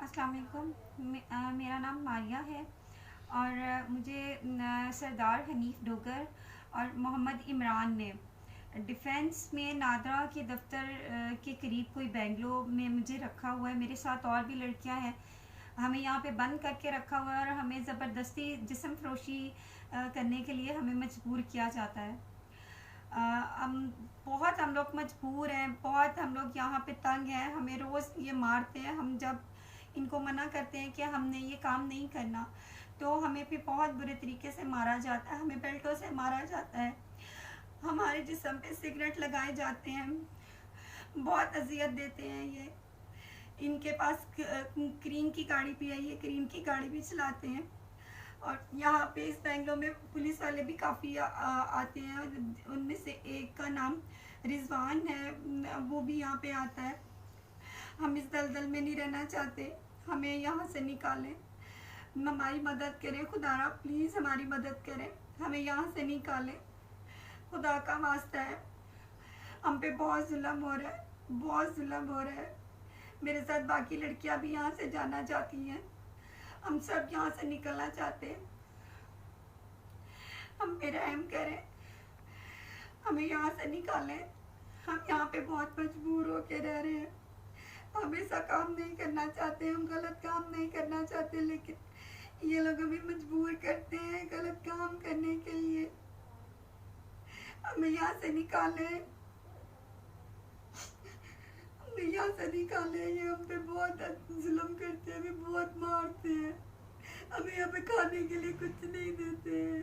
अस्सलाम वालेकुम। मेरा नाम मारिया है और मुझे सरदार हनीफ डोगर और मोहम्मद इमरान ने डिफेंस में नादरा के दफ्तर के करीब कोई बेंगलो में मुझे रखा हुआ है। मेरे साथ और भी लड़कियां हैं। हमें यहाँ पे बंद करके रखा हुआ है और हमें ज़बरदस्ती जिस्म फरोशी करने के लिए हमें मजबूर किया जाता है। हम बहुत हम लोग मजबूर हैं, बहुत हम लोग यहाँ पे तंग हैं। हमें रोज़ ये मारते हैं। हम जब इनको मना करते हैं कि हमने ये काम नहीं करना तो हमें भी बहुत बुरे तरीके से मारा जाता है। हमें बेल्टों से मारा जाता है, हमारे जिस्म पे सिगरेट लगाए जाते हैं, बहुत अजियत देते हैं। ये इनके पास क्रीम की गाड़ी भी है, ये क्रीम की गाड़ी भी चलाते हैं। और यहाँ पे इस बेंगलो में पुलिस वाले भी काफ़ी आते हैं। उनमें से एक का नाम रिजवान है, वो भी यहाँ पे आता है। हम इस दलदल में नहीं रहना चाहते, हमें यहाँ से निकालें, हमारी मदद करें। खुदारा प्लीज़ हमारी मदद करें, हमें यहाँ से निकालें, खुदा का वास्ता है। हम पे बहुत जुल्म हो रहा है, बहुत जुल्म हो रहा है। मेरे साथ बाकी लड़कियाँ भी यहाँ से जाना चाहती हैं। हम सब यहाँ से निकलना चाहते हैं। हम पे रहम करें, हमें यहाँ से निकालें। हम यहाँ पे बहुत मजबूर होके रह रहे हैं। हम ऐसा काम नहीं करना चाहते, हम गलत काम नहीं करना चाहते, लेकिन ये लोग हमें मजबूर करते हैं गलत काम करने के लिए। हमें यहाँ से निकालें, हमें यहाँ से निकालें। ये हम पे बहुत जुल्म करते हैं, हमें बहुत मारते हैं, हमें यहाँ पे खाने के लिए कुछ नहीं देते हैं।